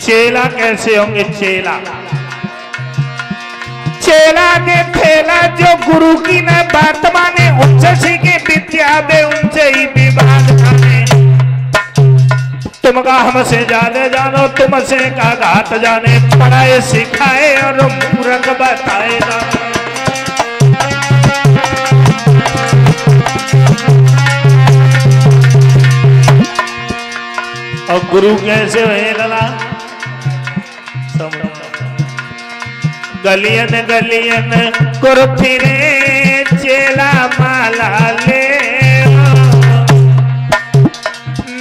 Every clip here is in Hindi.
चेला कैसे होंगे? चेला चेला ने ठेला जो गुरु की न बात माने, उनसे सीखे विद्या दे उनसे ही विवाद माने। तुम का हमसे ज्यादा जानो, तुमसे का घात जाने, पढ़ाए सिखाए और मूर्ख बताए जाने। और गुरु कैसे हुए लला? गलियन गलियन गुरु फिरे, चेला माला ले।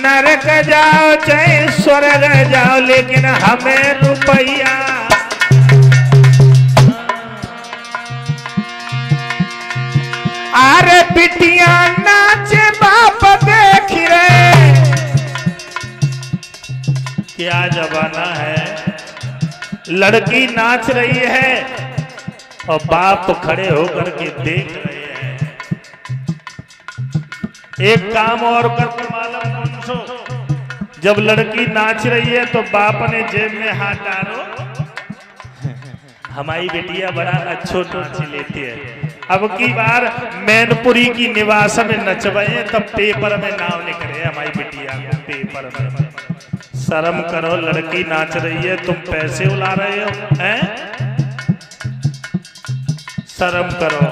नरक जाओ चाहे स्वर्ग जाओ, लेकिन हमें रुपया। अरे बिटिया नाचे बाप देख रहे, क्या जमाना है। लड़की नाच रही है और बाप खड़े होकर के देख रहे हैं। एक काम और करके मालूम उनको, जब लड़की नाच रही है तो बाप ने जेब में हाथ डालो, हमारी बेटिया बड़ा अच्छो नाच लेती है। अब की बार मैनपुरी की निवास में नचवाए तब पेपर में नाम निकले हमारी बेटिया पेपर में। शर्म करो, लड़की नाच रही है, तुम पैसे उड़ा रहे हो हैं? शर्म करो।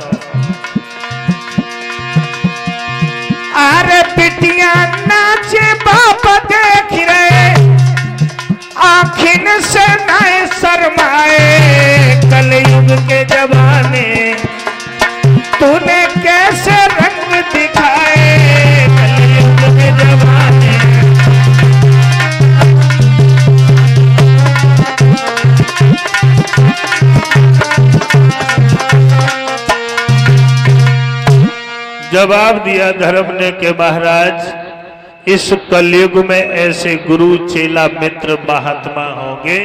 अरे बिटिया नाचे बाप देख रहे, आखिन से नए शर्माए। कलयुग के जमाने तूने कैसे रंग दिखाए। कलयुग के जमाने जवाब दिया धर्म ने के महाराज, इस कलयुग में ऐसे गुरु चेला मित्र महात्मा होंगे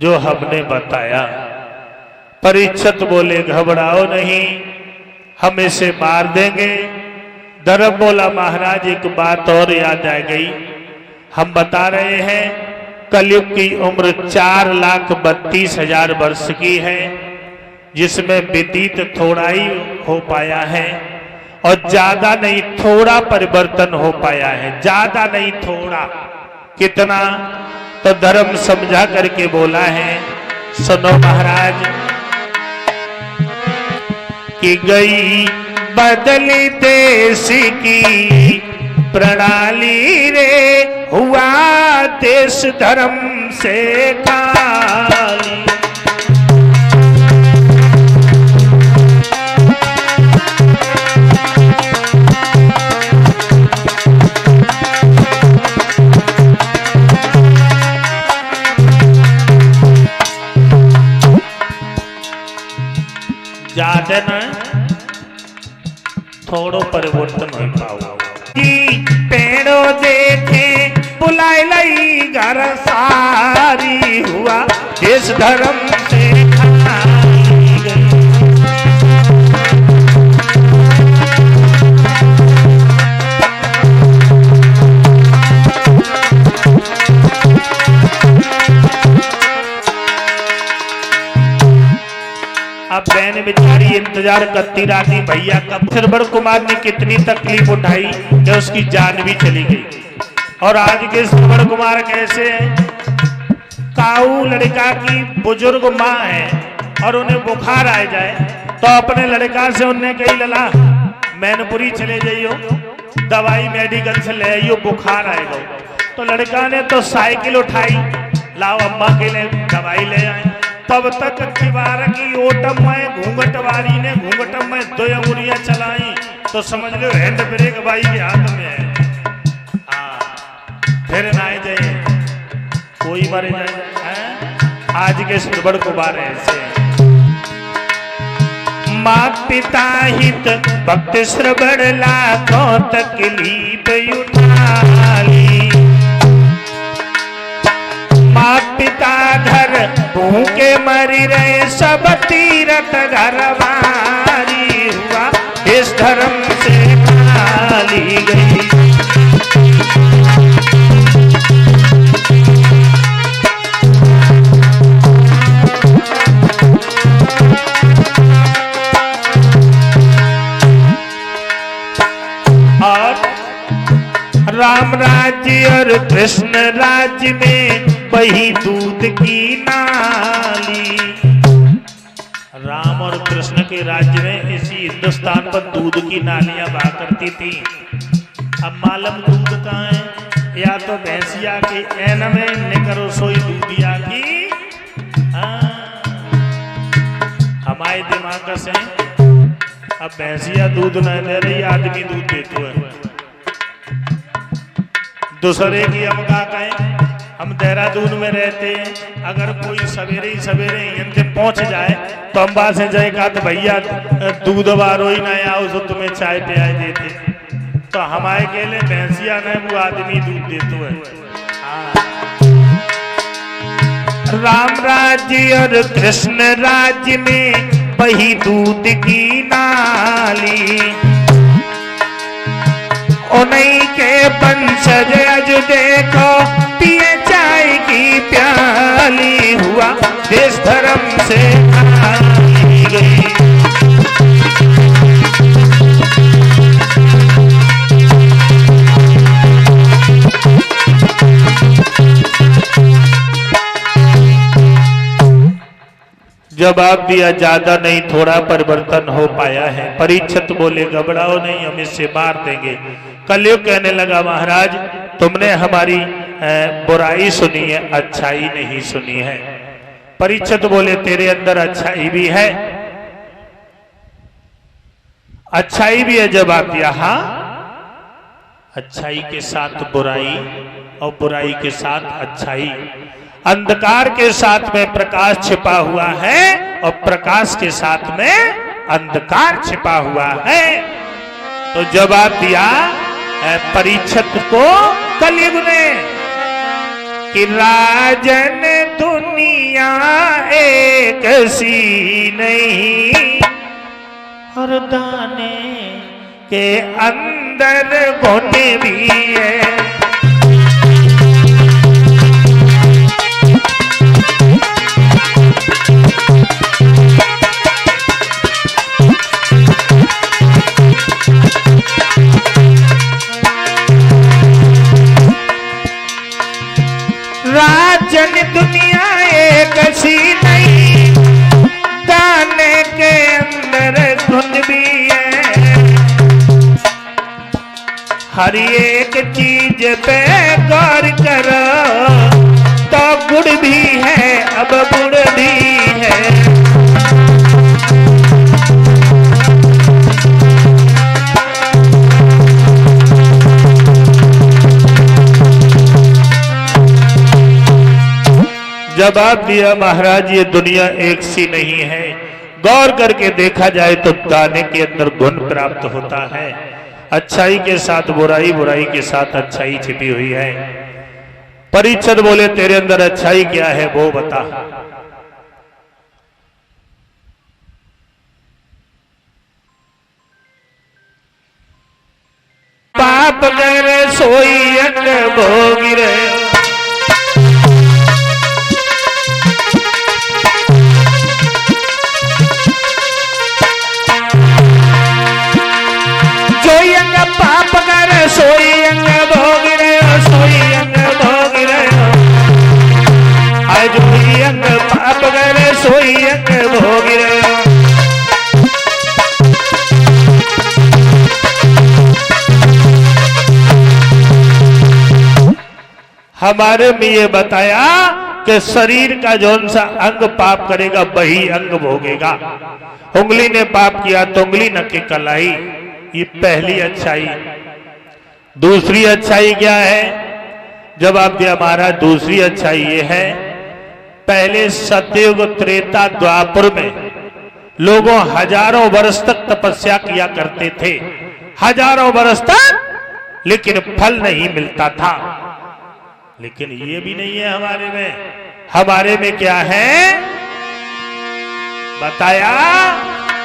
जो हमने बताया। परीक्षित बोले घबराओ नहीं, हम इसे मार देंगे। धर्म बोला महाराज एक बात और याद आ गई, हम बता रहे हैं कलयुग की उम्र 4,32,000 वर्ष की है, जिसमें व्यतीत थोड़ा ही हो पाया है और ज्यादा नहीं थोड़ा परिवर्तन हो पाया है। ज्यादा नहीं थोड़ा। कितना? तो धर्म समझा करके बोला है, सुनो महाराज। कि गई बदली देश की प्रणाली रे, हुआ देश धर्म से खाली। ज्यादा न थोड़ो परिवर्तन हो पाओ। पेड़ो देखे बुलाई लई घर सारी, हुआ देश धर्म से खाई गई। अब बहन बेचारी इंतजार करती रहती भैया कब। श्रवण कुमार ने कितनी तकलीफ उठाई कि उसकी जान भी चली गई। और आज के श्रवण कुमार कैसे हैं? काऊ लड़का की बुजुर्ग माँ है और उन्हें बुखार आ जाए तो अपने लड़का से उन्हें कही लला मैनपुरी चले जाइयो, दवाई मेडिकल से ले आइयो, बुखार आएगा। तो लड़का ने तो साइकिल उठाई, लाओ अम्मा के लिए दवाई ले आए। तब तक किवार की ओटम में घूंघट वाली ने घूंघट में 2 अंगुलियां चलाई तो समझ लो हैंड ब्रेक बाई के हाथ में है। फिर ना जाए कोई मरे जाए। आज के श्रवण कुमार ऐसे माँ पिता हित भक्त श्रवण लाखों तकलीफ उठा ली। माँ पिता घर भूखे मरी रहे, सब तीरथ घरवारी, हुआ इस धर्म से खाली गई। कृष्ण राज्य में बही दूध की नाली। राम और कृष्ण के राज्य में इसी हिंदुस्तान पर दूध की नालियां बहा करती थी। अब मालूम दूध कहाँ है? या तो भैंसिया की एन में निकरो सोई दूधिया की। हमारे दिमाग से अब भैंसिया दूध नहीं दे रही, आदमी दूध देते हैं। दूसरे की हम क्या कहें? हम देहरादून में रहते हैं, अगर कोई सवेरे ही सवेरे यहाँ से पहुंच जाए तो हम बात से जाएगा तो भैया दूध वारो ही ना आओ तो तुम्हें चाय पियाई देते। तो हमारे के लिए भैंसिया ने वो आदमी दूध देते हुए। राम राज्य और कृष्ण राज्य में बही दूध की नाली। उन्हीं के वंशज अज देखो पिए चाय की प्याली। हुआ देश धर्म से आई गई। जवाब दिया ज्यादा नहीं, थोड़ा परिवर्तन हो पाया है। परीक्षित बोले घबराओ नहीं, हम इससे मार देंगे। कलयुग कहने लगा महाराज तुमने हमारी बुराई सुनी है, अच्छाई नहीं सुनी है। परीक्षित बोले तेरे अंदर अच्छाई भी है, अच्छाई भी है। जवाब दिया हाँ, अच्छाई के साथ बुराई और बुराई के साथ अच्छाई। अंधकार के साथ में प्रकाश छिपा हुआ है और प्रकाश के साथ में अंधकार छिपा हुआ है। तो जवाब दिया परीक्षित को कलयुग ने कि राजन दुनिया एक सी नहीं, और दाने के अंदर गुण भी है। राजन दुनिया एक सी नहीं, दाने के अंदर गुण भी है। हर एक चीज पे गौर करो तो गुण भी है, अब गुण भी है। जवाब दिया महाराज ये दुनिया एक सी नहीं है, गौर करके देखा जाए तो दाने के अंदर गुण प्राप्त होता है। अच्छाई के साथ बुराई, बुराई के साथ अच्छाई छिपी हुई है। परीक्षित बोले तेरे अंदर अच्छाई क्या है वो बता। पाप कर सोई अंग भोगी रहे, पाप कर सोई अंग भोग रहे हो, सोई अंग भोग रहे हो। आज सोई अंग पाप कर सोई अंग भोग रहे हो। हमारे में ये बताया कि शरीर का जौन सा अंग पाप करेगा वही अंग भोगेगा। उंगली ने पाप किया तो उंगली न के कलाई, ये पहली अच्छाई। दूसरी अच्छाई क्या है? जवाब दिया महाराज दूसरी अच्छाई ये है, पहले सतयुग त्रेता द्वापर में लोगों हजारों वर्ष तक तपस्या किया करते थे, हजारों वर्ष तक, लेकिन फल नहीं मिलता था। लेकिन ये भी नहीं है हमारे में। हमारे में क्या है बताया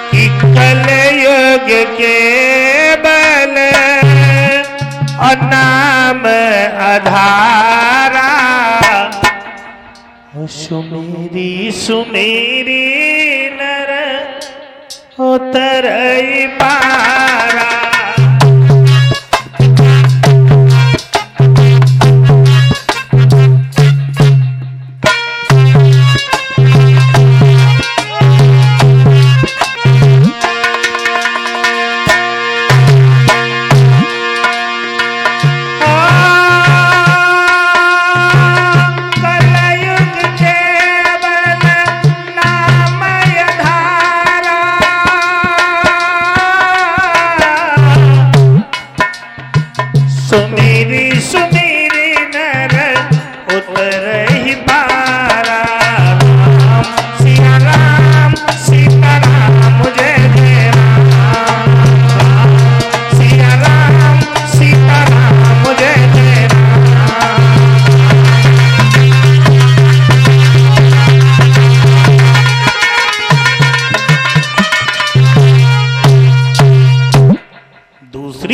कि कलयुग के बल और नाम आधारा, सुमेरी सुमेरी नर उतरई पारा।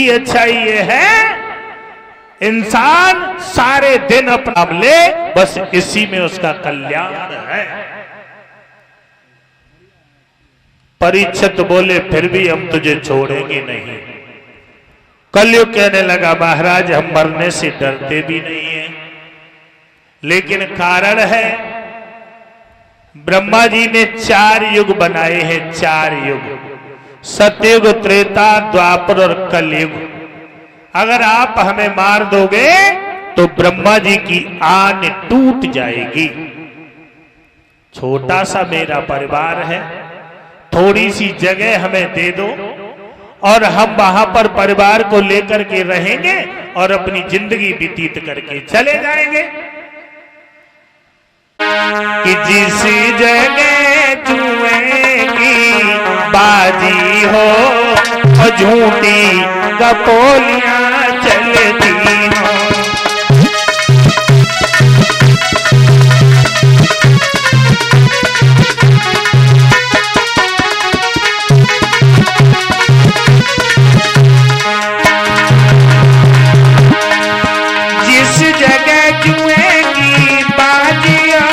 दूसरी अच्छाई ये है, इंसान सारे दिन अपना ले, बस इसी में उसका कल्याण है। परीक्षित बोले फिर भी हम तुझे छोड़ेंगे नहीं। कलयुग कहने लगा महाराज हम मरने से डरते भी नहीं है, लेकिन कारण है ब्रह्मा जी ने 4 युग बनाए हैं, 4 युग, सतयुग, त्रेता, द्वापर और कलयुग। अगर आप हमें मार दोगे तो ब्रह्मा जी की आन टूट जाएगी। छोटा सा मेरा परिवार है, थोड़ी सी जगह हमें दे दो और हम वहां पर परिवार को लेकर के रहेंगे और अपनी जिंदगी व्यतीत करके चले जाएंगे। कि जिस जगह जुए की बाजी हो और झूठी कपोलियां चलती हो, जिस जगह जुए की बाजी हो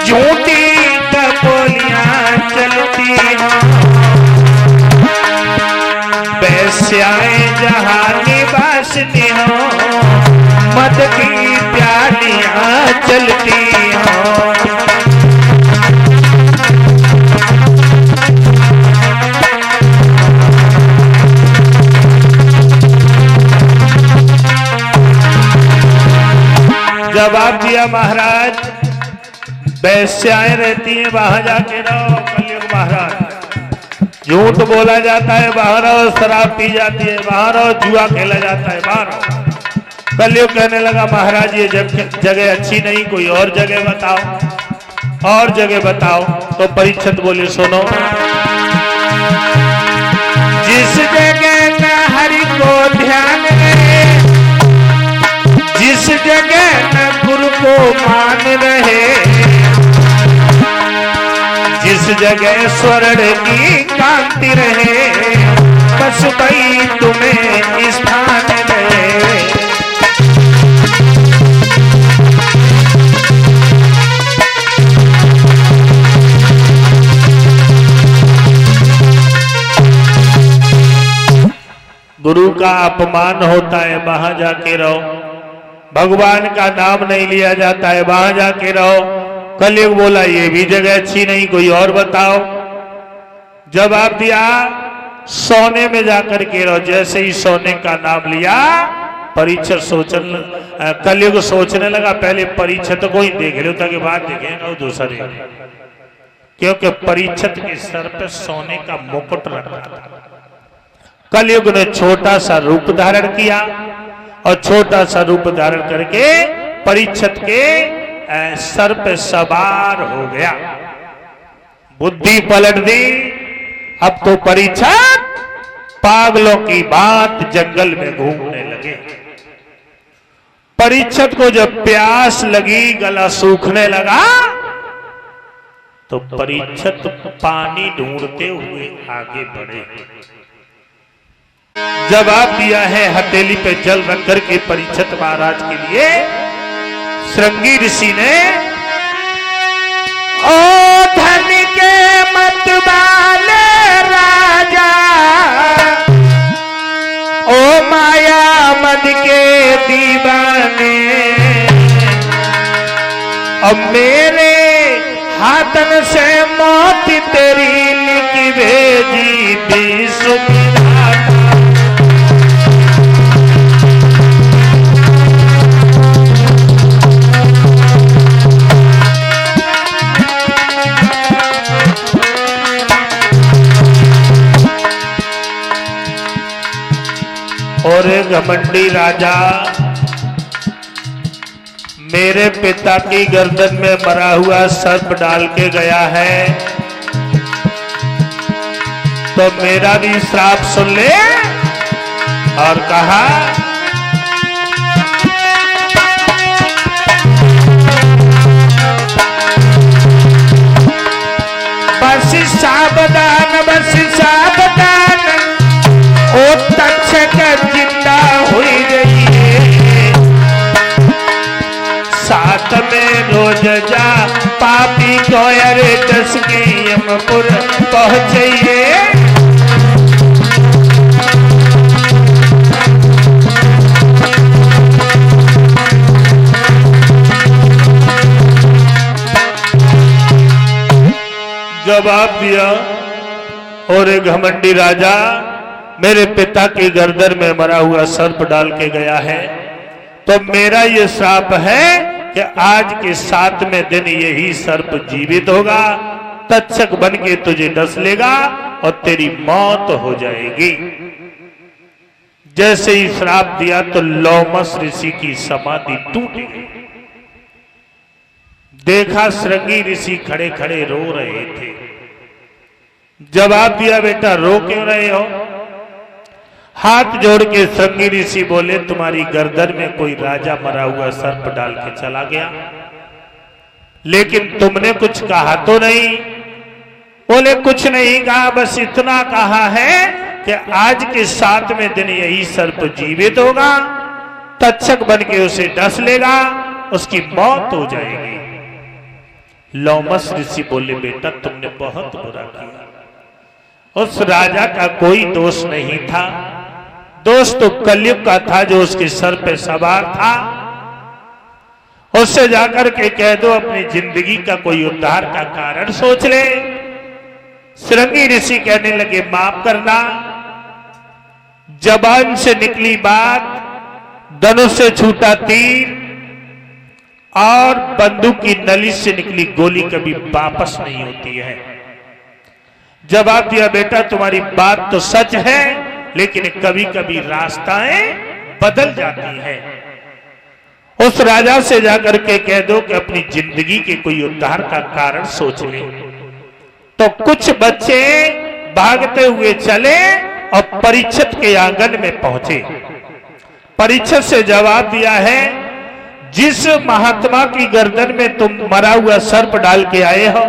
झूठी कपोलियां चलती हो, वैश्याएं जहां निवासनी हो मद की प्यालियां चलती हो। जवाब दिया महाराज वैश्याएं रहती हैं वहां जाके रहो। कलयुग महाराज झूठ बोला जाता है वहां रहो, शराब पी जाती है वहां रहो, जुआ खेला जाता है वहां रहो। कलयुग कहने लगा महाराज ये जगह अच्छी नहीं, कोई और जगह बताओ, और जगह बताओ। तो परीक्षित बोले सुनो, जिस जगह न हरि को ध्यान रहे, जिस जगह न गुरु को मान रहे, जिस जगह स्वर्ण की कांति रहे, बस भाई तुम्हें स्थान रहे। गुरु का अपमान होता है वहां जाके रहो, भगवान का नाम नहीं लिया जाता है वहां जाके रहो। कलयुग बोला ये भी जगह अच्छी नहीं, कोई और बताओ। जवाब दिया सोने में जाकर के रहो। जैसे ही सोने का नाम लिया परीक्षित कलयुग सोचने लगा पहले परीक्षित को ही देख लो ताकि बाद देखेगा वो दूसरे, क्योंकि परीक्षित के सर पे सोने का मुकुट रखा था। कलयुग ने छोटा सा रूप धारण किया और छोटा सा रूप धारण करके परीक्षित के सर पे सवार हो गया, बुद्धि पलट दी। अब तो परीक्षित पागलों की बात जंगल में घूमने लगे। परीक्षित को जब प्यास लगी, गला सूखने लगा, तो परीक्षित पानी ढूंढते हुए आगे बढ़े। जवाब दिया है हथेली पे जल रख करके परीक्षित महाराज के लिए श्रृंगी ऋषि ने, ओ धन के मत वाले राजा, ओ माया मद के दीवाने, अब मेरे हाथन से मौत तेरी लिखी भेजी भी सुविधा। और घमंडी राजा मेरे पिता की गर्दन में मरा हुआ सर्प डाल के गया है, तो मेरा भी श्राप सुन ले। और कहा बस सावधान, बस सावधान, ओ तक्षक साथ में रोज जा पापी को अरे दस के यमपुर पहुंचे। जवाब दिया, और एक घमंडी राजा मेरे पिता की गर्दन में मरा हुआ सर्प डाल के गया है, तो मेरा ये श्राप है कि आज के 7वें दिन यही सर्प जीवित होगा, तक्षक बन के तुझे डस लेगा और तेरी मौत हो जाएगी। जैसे ही श्राप दिया तो लोमस ऋषि की समाधि टूट गई। देखा श्रृंगी ऋषि खड़े खड़े रो रहे थे। जवाब दिया, बेटा रो क्यों रहे हो? हाथ जोड़ के श्रृंगी ऋषि बोले, तुम्हारी गर्दन में कोई राजा मरा हुआ सर्प डाल के चला गया, लेकिन तुमने कुछ कहा तो नहीं। बोले कुछ नहीं कहा, बस इतना कहा है कि आज के 7वें दिन यही सर्प जीवित होगा, तक्षक बन के उसे डस लेगा, उसकी मौत हो जाएगी। लोमस ऋषि बोले, बेटा तुमने बहुत बुरा किया। उस राजा का कोई दोष नहीं था, दोष तो कलयुग का था जो उसके सर पे सवार था। उससे जाकर के कह दो अपनी जिंदगी का कोई उद्धार का कारण सोच ले। श्रृंगी ऋषि कहने लगे, माफ करना, जबान से निकली बात, धनुष से छूटा तीर और बंदूक की नली से निकली गोली कभी वापस नहीं होती है। जवाब दिया, बेटा तुम्हारी बात तो सच है, लेकिन कभी कभी रास्ताएं बदल जाती हैं। उस राजा से जाकर के कह दो कि अपनी जिंदगी के कोई उद्धार का कारण सोच ले। तो कुछ बच्चे भागते हुए चले और परीक्षित के आंगन में पहुंचे। परीक्षित से जवाब दिया है, जिस महात्मा की गर्दन में तुम मरा हुआ सर्प डाल के आए हो,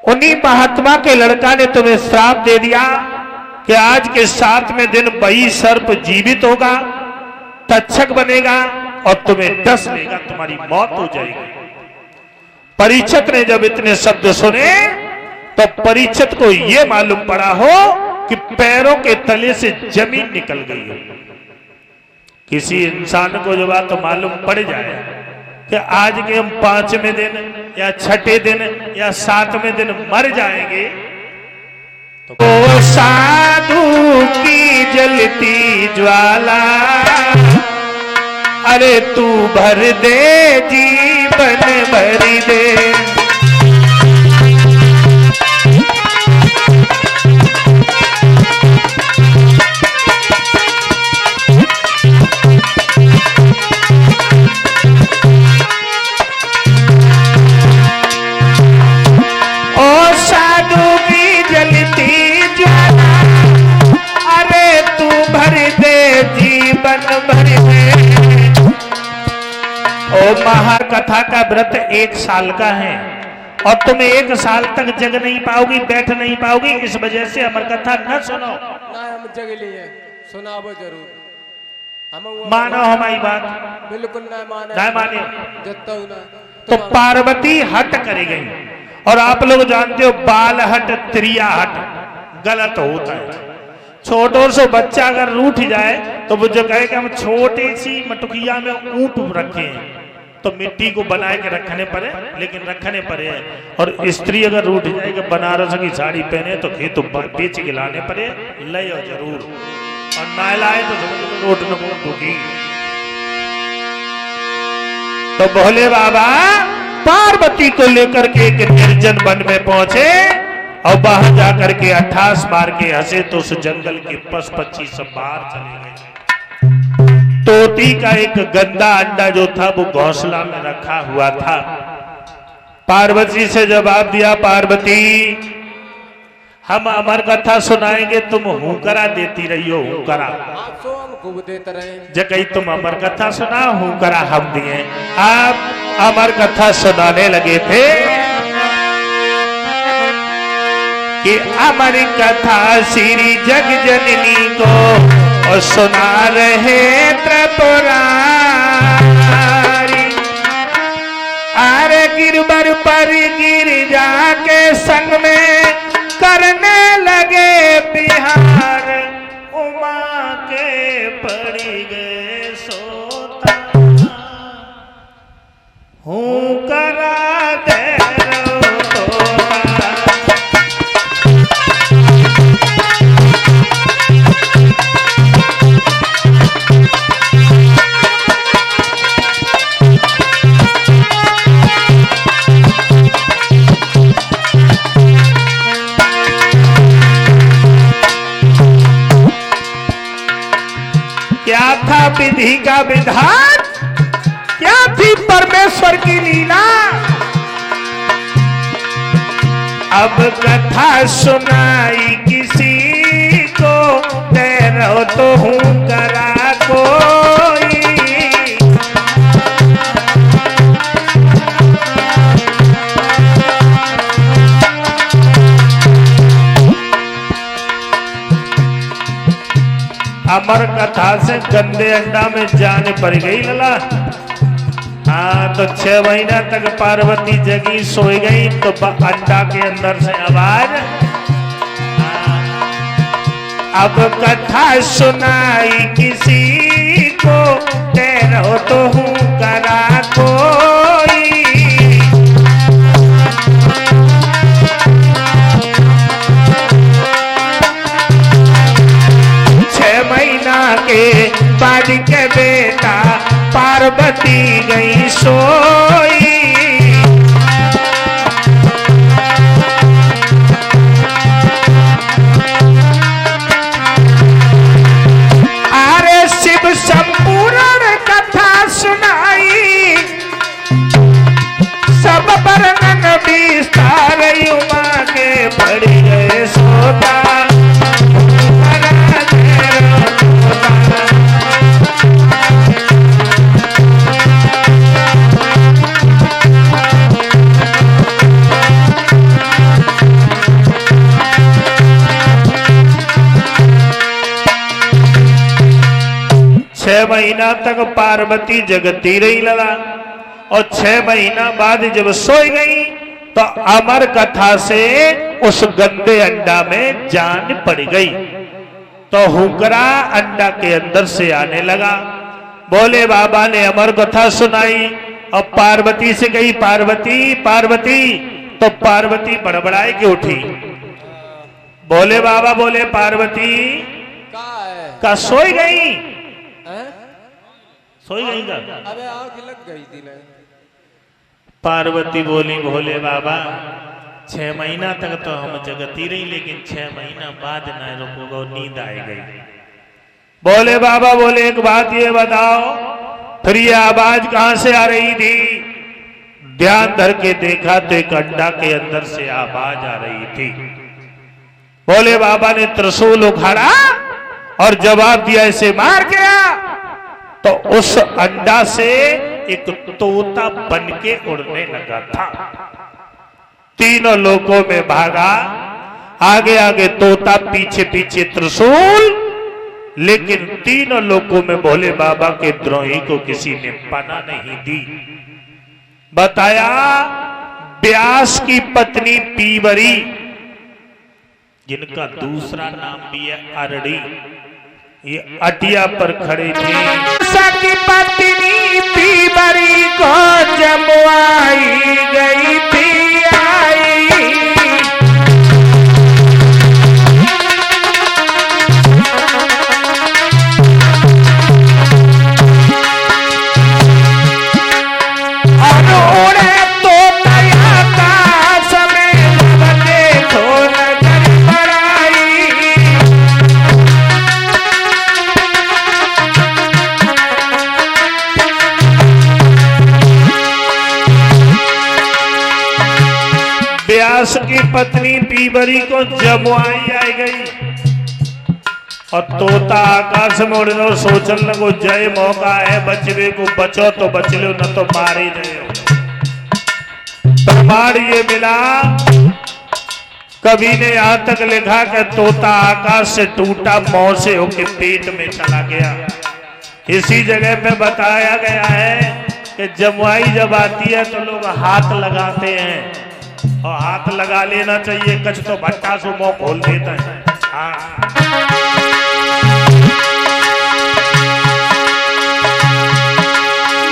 उन्हीं महात्मा के लड़का ने तुम्हें श्राप दे दिया कि आज के 7वें दिन वही सर्प जीवित होगा, तक्षक बनेगा और तुम्हें डस लेगा, तुम्हारी मौत हो जाएगी। परीक्षित ने जब इतने शब्द सुने तो परीक्षित को यह मालूम पड़ा हो कि पैरों के तले से जमीन निकल गई हो। किसी इंसान को जब तो मालूम पड़ जाए कि आज के हम 5वें दिन या 6ठे दिन या 7वें दिन मर जाएंगे, तो वो साधु की जलती ज्वाला, अरे तू भर दे जीवन भर दे। महाकथा का व्रत 1 साल का है और तुम 1 साल तक जग नहीं पाओगी, बैठ नहीं पाओगी, इस वजह से अमर कथा न सुनो। ना हम जग लिए सुनाबो जरूर, हम मानो हमारी बात, बिल्कुल ना माने जत्ता ना। तो पार्वती हट करे गई, और आप लोग जानते हो बाल हट त्रिया हट गलत होता है। छोटो से बच्चा अगर रूठ जाए तो वो जो कहे कि हम छोटी सी मटुकिया में ऊंट रखे हैं, तो मिट्टी को बनाए के रखने पड़े, लेकिन रखने पड़े। और स्त्री अगर रूठ जाएगी, बनारस की साड़ी पहने तो खेत बेच के लाने पड़े, ले जरूर, और ना लाए तो रोट न दुखी। तो भोले बाबा पार्वती को लेकर के एक निर्जन वन में पहुंचे और बाहर जाकर के अट्ठास मार के हंसे तो उस जंगल के पशु पक्षी सब बाहर चले गए। तोती का एक गंदा अंडा जो था वो घोंसला में रखा हुआ था। पार्वती से जवाब दिया, पार्वती हम अमर कथा सुनाएंगे, तुम हुकरा देती रही हो, हुकरा देते रहे। जगह तुम अमर कथा सुना, हुकरा हम दिए। आप अमर कथा सुनाने लगे थे कि अमर कथा श्री जग जननी को और सुना रहे त्रिपुरारी। द्वार पर गिरिजा के संग में करने लगे बिहार, उमा के पड़ी गए सोता, हूँ करा दे था विधि का विधान, क्या थी परमेश्वर की लीला। अब कथा सुनाई किसी को, तेरो तो हूँ करा कोई। अमर कथा से गंदे अंडा में जान पड़ गई लला। हाँ तो 6 महीना तक पार्वती जगी सोई गई तो अंडा के अंदर से आवाज। अब कथा सुनाई किसी को, तेरो तो हूँ करा कोई। 6 महीना के बाद के बेटा पार्वती गई सोई। अरे शिव संपूर्ण कथा सुनाई, सब वर्णन विस्तार, उमा के पड़ गए सोता। महीना तक पार्वती जगती रही लला, और 6 महीना बाद जब सोई गई तो अमर कथा से उस गंदे अंडा में जान पड़ गई। तो हुकरा अंडा के अंदर से आने लगा। बोले बाबा ने अमर कथा सुनाई और पार्वती से कही, पार्वती पार्वती, तो पार्वती बड़बड़ाए के उठी। बोले बाबा, बोले पार्वती का सोई गई, सोई गई का? अबे आंख लग गई थी ना। पार्वती बोली, भोले बाबा 6 महीना तक तो हम जगती रही, लेकिन 6 महीना बाद न रुको, नींद आ गई। बोले बाबा, बोले एक बात ये बताओ, फिर ये आवाज कहां से आ रही थी? ध्यान धर के देखा तो एक अंडा के अंदर से आवाज आ रही थी। बोले बाबा ने त्रिशूल उखाड़ा और जवाब दिया, ऐसे मार गया। तो उस अंडा से एक तोता बन के उड़ने लगा था। तीनों लोकों में भागा, आगे आगे तोता, पीछे पीछे त्रिशूल, लेकिन तीनों लोकों में भोले बाबा के द्रोही को किसी ने पना नहीं दी। बताया व्यास की पत्नी पीवरी, जिनका दूसरा नाम भी है अरड़ी, ये अटिया पर खड़े थे। सती पत्नी पीवरी को जमवाई गई थी आई। और उड़े तो नया आकाश में देखो नजर पड़ाई। व्यास की पत्नी पीवरी को जमुआई आई गई और तोता आकाश में उड़ने और सोचने लगो, जय मौका है बचवे को, बचो तो बच लो, न तो मार ही जाओ। प्रमाण ये मिला, कवि ने यहां तक लिखा कि तोता आकाश से टूटा, मौत से होके पेट में चला गया। इसी जगह पे बताया गया है कि जमुआई जब आती है तो लोग हाथ लगाते हैं और हाथ लगा लेना चाहिए, कछ तो भट्टा से मुंह खोल देता है। हाँ।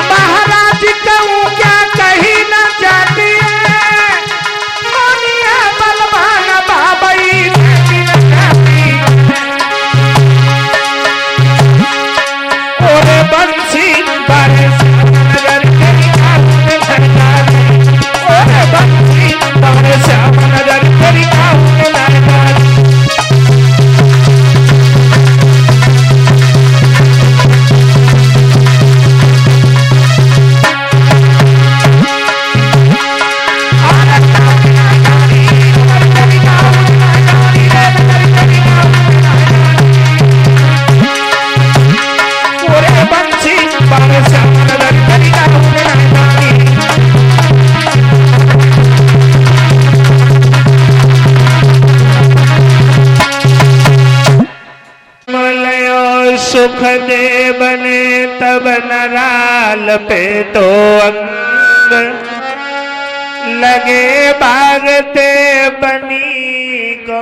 महाराज कहूँ क्या कही न जाती है, मोनिया बलवान बाबई और बंसी बारिश नगर के और बंसी बारिश नगर के सुख दे बने तब नराल पे तो अंग लगे भागते बनी को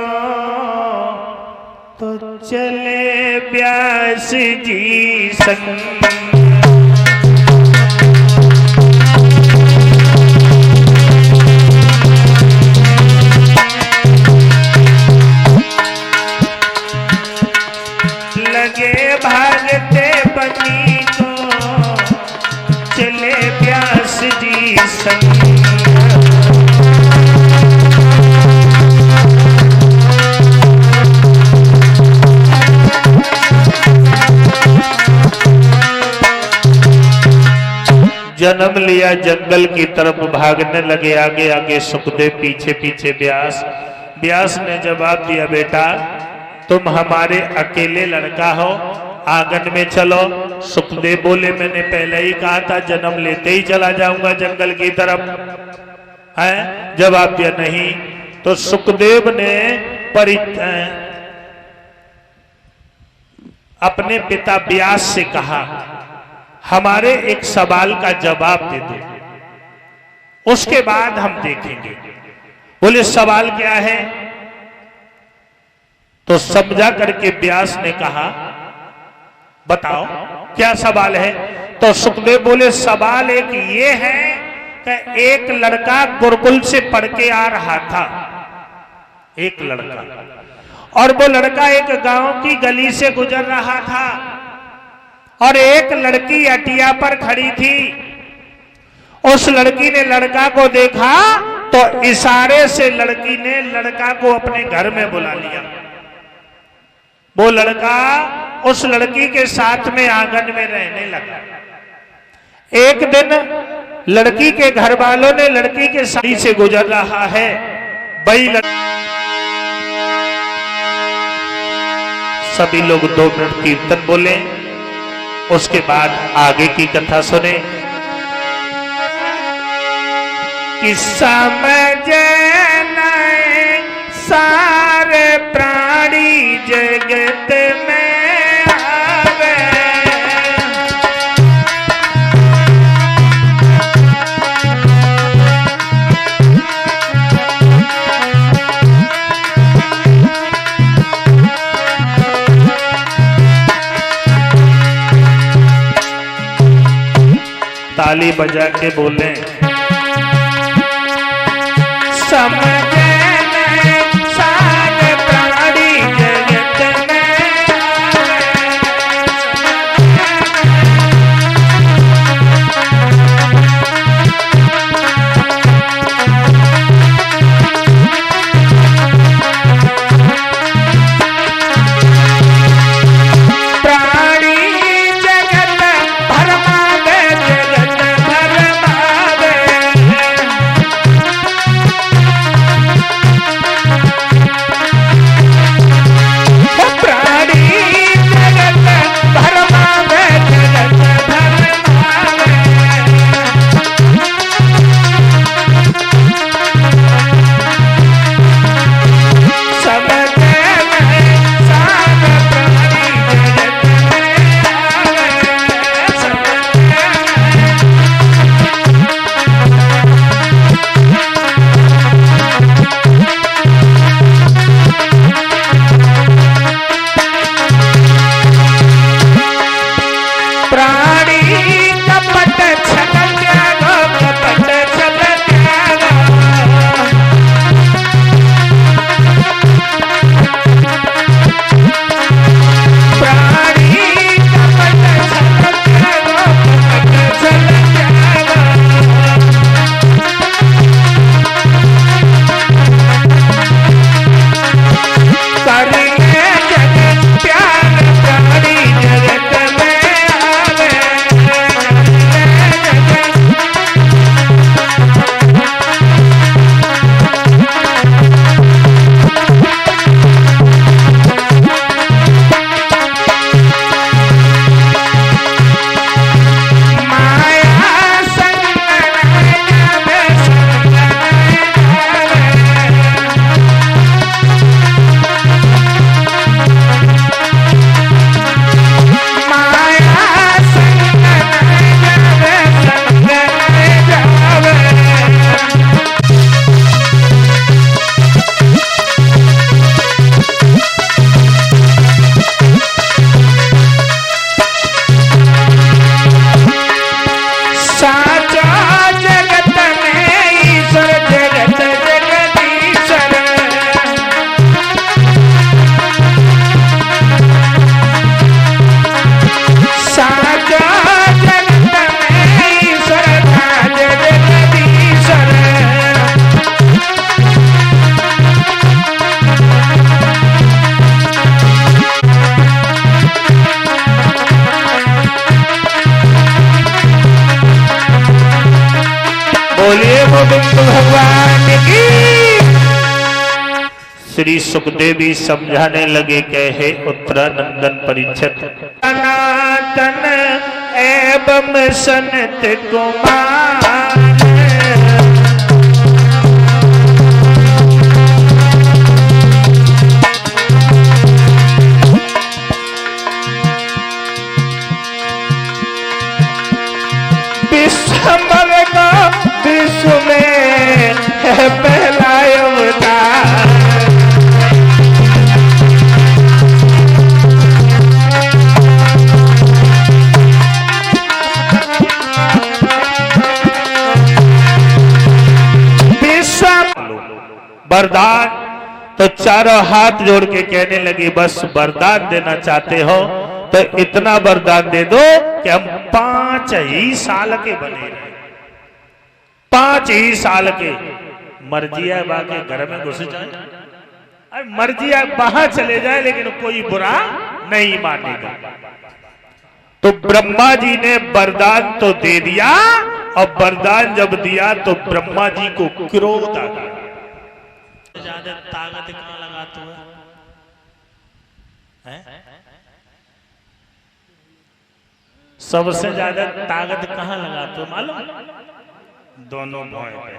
तो चले व्यास जी संग। भागते बनी को चले व्यास जी संग। जन्म लिया जंगल की तरफ भागने लगे, आगे आगे सुखदेव, पीछे पीछे व्यास। व्यास ने जवाब दिया, बेटा तुम हमारे अकेले लड़का हो, आंगन में चलो। सुखदेव बोले, मैंने पहले ही कहा था जन्म लेते ही चला जाऊंगा जंगल की तरफ। है जवाब दिया नहीं। तो सुखदेव ने अपने पिता व्यास से कहा, हमारे एक सवाल का जवाब दे दो, उसके बाद हम देखेंगे। बोले सवाल क्या है? तो समझा करके व्यास ने कहा, बताओ क्या सवाल है? तो सुखदेव बोले, सवाल एक ये है कि एक लड़का गुरुकुल से पढ़ के आ रहा था, एक लड़का, और वो लड़का एक गांव की गली से गुजर रहा था और एक लड़की अटिया पर खड़ी थी। उस लड़की ने लड़का को देखा तो इशारे से लड़की ने लड़का को अपने घर में बुला लिया। वो लड़का उस लड़की के साथ में आंगन में रहने लगा। एक दिन लड़की के घर वालों ने लड़की के साथ से गुजर रहा है, वही सभी लोग 2 मिनट कीर्तन बोले, उसके बाद आगे की कथा सुने। कि समझ नहीं सारे प्राणी जगत में आवे, ताली बजा के बोले, समझ नहीं सारे प्राणी जगत में प्राणी जगत भरमावे, जगत भरमावे। श्री सुखदेवी समझाने लगे, कहे उत्तरानंदन परीक्षित, सनातन एवं सनत कुमार विश्व में है पहला अवतार। वरदान तो चारों हाथ जोड़ के कहने लगी, बस वरदान देना चाहते हो तो इतना वरदान दे दो कि हम 5 ही साल के बने रहे। 5 ही साल के। मर्जी है बाकी घर में घुस जाए, मर्जी है बाहर चले जाए, लेकिन कोई बुरा नहीं मानेगा। तो ब्रह्मा जी ने वरदान तो दे दिया, और वरदान जब दिया तो ब्रह्मा जी को क्रोध आ गया। ज्यादा ताकत कहां लगाते हुए हैं? सबसे ज्यादा ताकत कहां लगाते हो मालूम? दोनों भौं पे।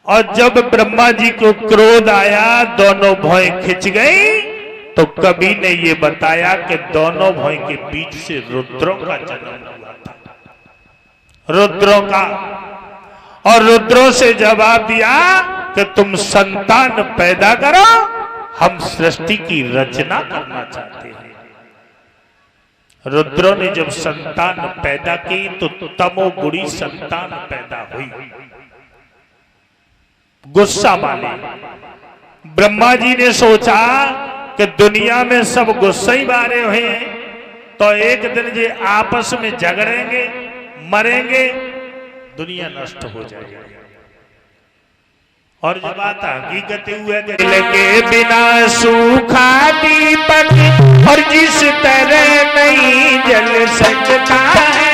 और जब ब्रह्मा जी को क्रोध आया, दोनों भौं खिंच गई, तो कवि ने ये बताया कि दोनों भौं के बीच से रुद्रों का जन्म हुआ था। रुद्रों का। और रुद्रों से जवाब दिया कि तुम संतान पैदा करो, हम सृष्टि की रचना करना चाहते हैं। रुद्रों ने जब संतान पैदा की तो तमोगुणी संतान पैदा हुई। गुस्सा वाले ब्रह्मा जी ने सोचा कि दुनिया में सब गुस्सा ही बारे हुए हैं, तो एक दिन ये आपस में झगड़ेंगे, मरेंगे, दुनिया नष्ट हो जाएगी। और जब बात हकीकत हुआ के बिना सूखा दीपक और जिस तरह नहीं जल सकता है,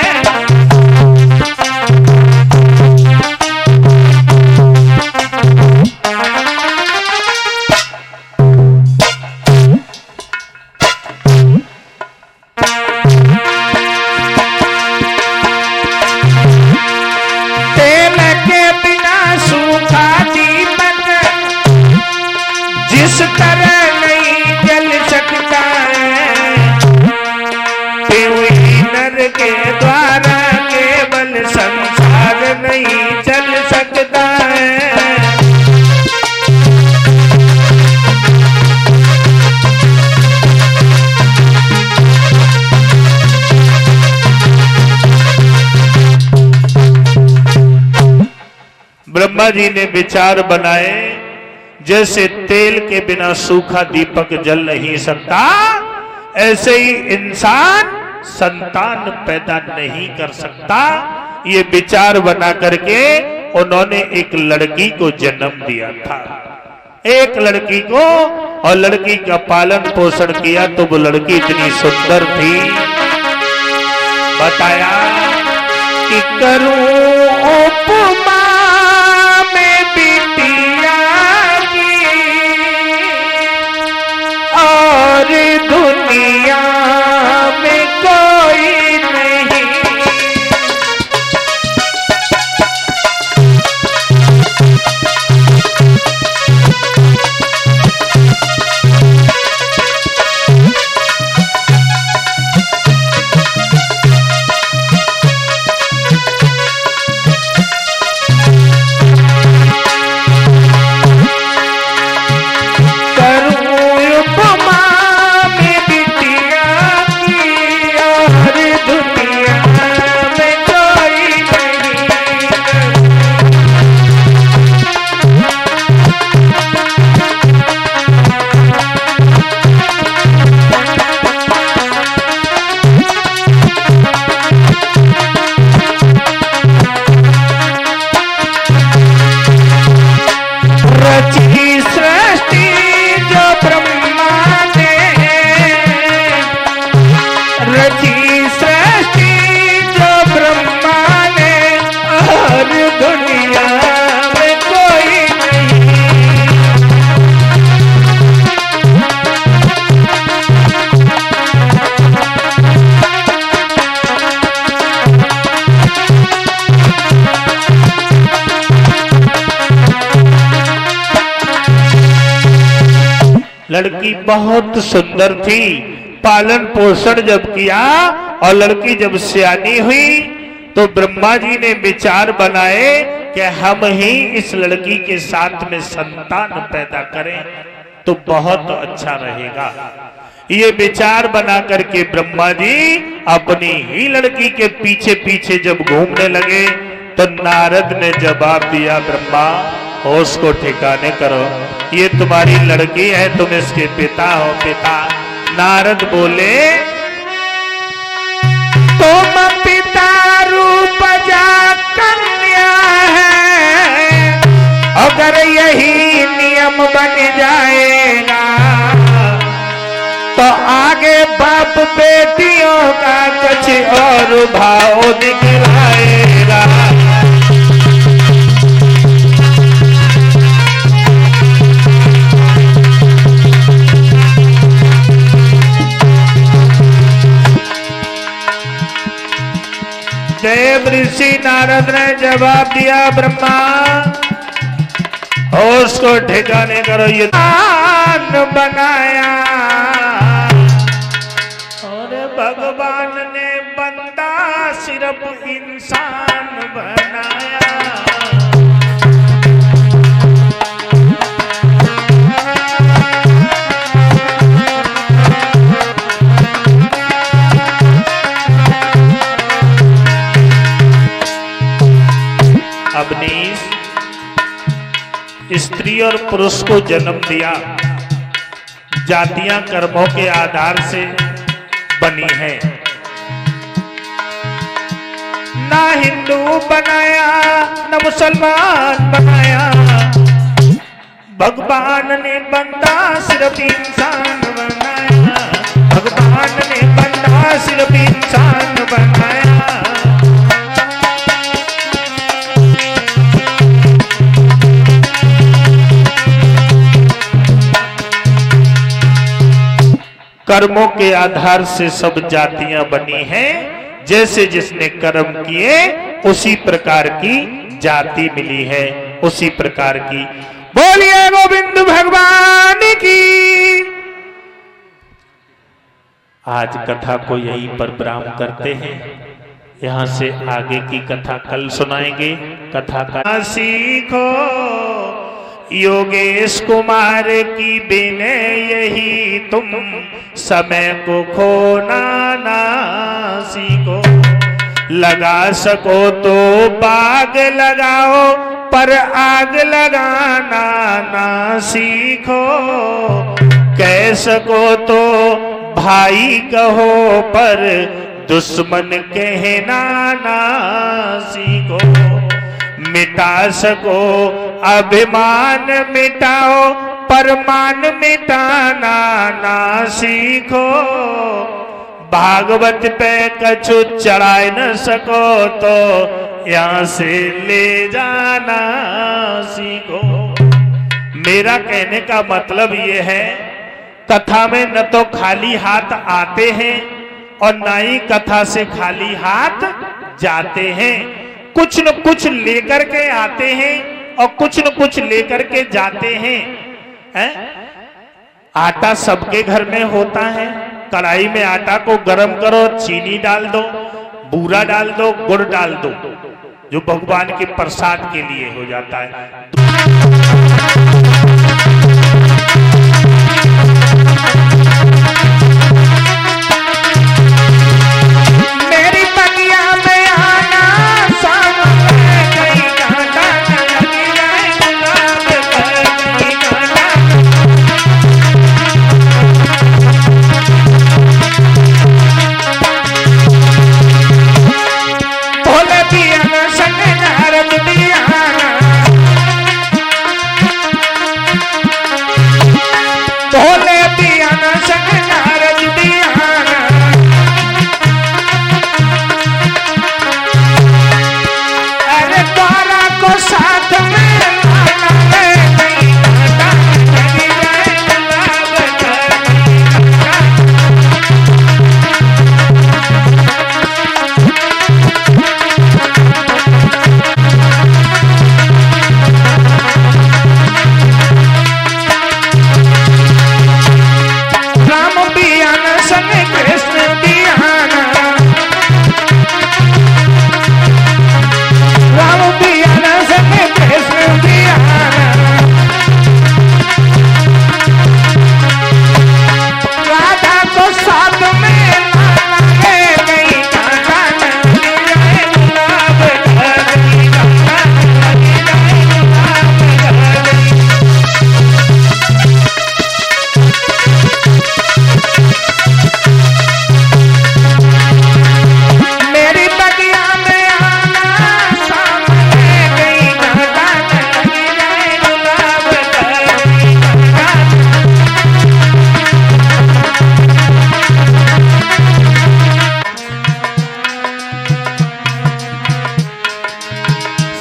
जिस तरह नहीं जल सकता है, नर के द्वारा केवल संसार नहीं चल सकता है। ब्रह्मा जी ने विचार बनाए, जैसे तेल के बिना सूखा दीपक जल नहीं सकता, ऐसे ही इंसान संतान पैदा नहीं कर सकता। ये विचार बना करके उन्होंने एक लड़की को जन्म दिया था, एक लड़की को, और लड़की का पालन पोषण किया तो वो लड़की इतनी सुंदर थी। बताया कि करूं उपमा में बिटिया और दुनिया में कोई नहीं। लड़की बहुत सुंदर थी। पालन पोषण जब किया और लड़की जब सियानी हुई तो ब्रह्मा जी ने विचार बनाए कि हम ही इस लड़की के साथ में संतान पैदा करें तो बहुत अच्छा रहेगा। ये विचार बना करके ब्रह्मा जी अपनी ही लड़की के पीछे पीछे जब घूमने लगे तो नारद ने जवाब दिया, ब्रह्मा होश को ठिकाने करो, ये तुम्हारी लड़की है, तुम इसके पिता हो। पिता नारद बोले, तुम पिता रूप जा कन्या है, अगर यही नियम बन जाएगा तो आगे बाप बेटियों का कुछ और भाव दिखलाएगा। देव ऋषि नारद ने जवाब दिया, ब्रह्मा होश को ठिकाने करो, ये बनाया और भगवान ने बंदा सिर्फ इंसान बनाया। अवनीश स्त्री और पुरुष को जन्म दिया, जातियां कर्मों के आधार से बनी है। ना हिंदू बनाया न मुसलमान बनाया, भगवान ने बंदा सिर्फ इंसान बनाया। भगवान ने बंदा सिर्फ इंसान बनाया। कर्मों के आधार से सब जातियां बनी हैं। जैसे जिसने कर्म किए उसी प्रकार की जाति मिली है, उसी प्रकार की। बोलिए गोविंद भगवान की। आज कथा को यहीं पर विराम करते हैं। यहाँ से आगे की कथा कल सुनाएंगे। कथा का सीखो योगेश कुमार की बिने यही तुम समय को खोना ना सीखो। लगा सको तो बाग लगाओ पर आग लगाना ना सीखो। कह सको तो भाई कहो पर दुश्मन कहना ना सीखो। मिटा सको अभिमान मिटाओ पर मान मिटाना ना सीखो। भागवत पे कछु चढ़ाए न सको तो यहाँ से ले जाना सीखो। मेरा कहने का मतलब ये है, कथा में न तो खाली हाथ आते हैं और न ही कथा से खाली हाथ जाते हैं। कुछ न कुछ लेकर के आते हैं और कुछ न कुछ लेकर के जाते हैं, आटा सबके घर में होता है। कढ़ाई में आटा को गरम करो, चीनी डाल दो, बूरा डाल दो, गुड़ डाल दो, जो भगवान के प्रसाद के लिए हो जाता है।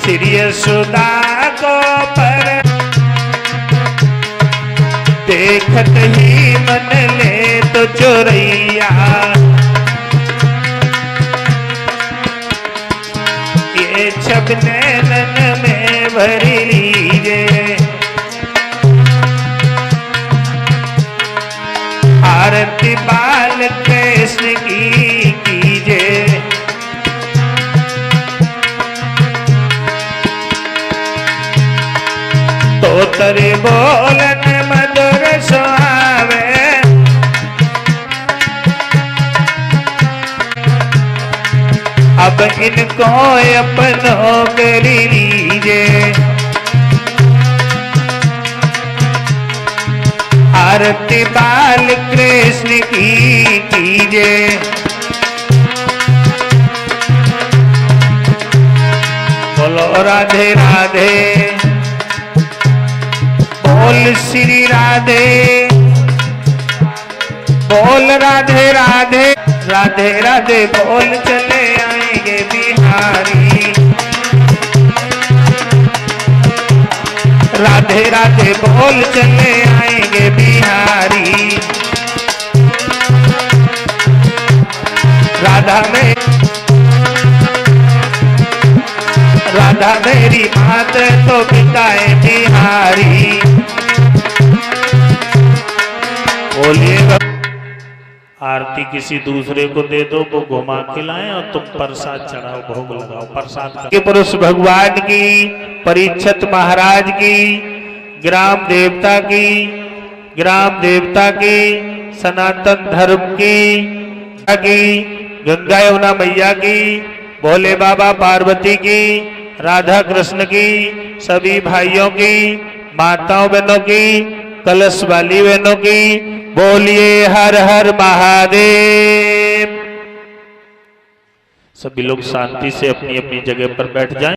श्री यशोदा को पर देखत ही मन ले तो चोरैया, ये छब नैनन में भरी लीजे, आरती बाल कृष्ण की कीजे। तो तरे बोलन मधुर सुहावे, अब इनको अपनों करी लीजे, आरती बाल कृष्ण की कीजे। बोलो राधे राधे, बोल श्री राधे, बोल राधे राधे, राधे राधे बोल चले आएंगे बिहारी, राधे राधे बोल चले आएंगे बिहारी। राधा मेरी मात तो पिताए बिहारी। बोलिए आरती किसी दूसरे को दे दो, वो घुमा खिलाएं और तुम प्रसाद चढ़ाओ, भोग लगाओ प्रसाद के। पुरुष भगवान की, परीक्षित महाराज की, ग्राम देवता की, ग्राम देवता की, सनातन धर्म की, गंगा यमुना मैया की, भोले बाबा पार्वती की, राधा कृष्ण की, सभी भाइयों की, माताओं बहनों की, कलश वाली बहनों की। बोलिए हर हर महादेव। सभी लोग शांति से अपनी अपनी जगह पर बैठ जाएं।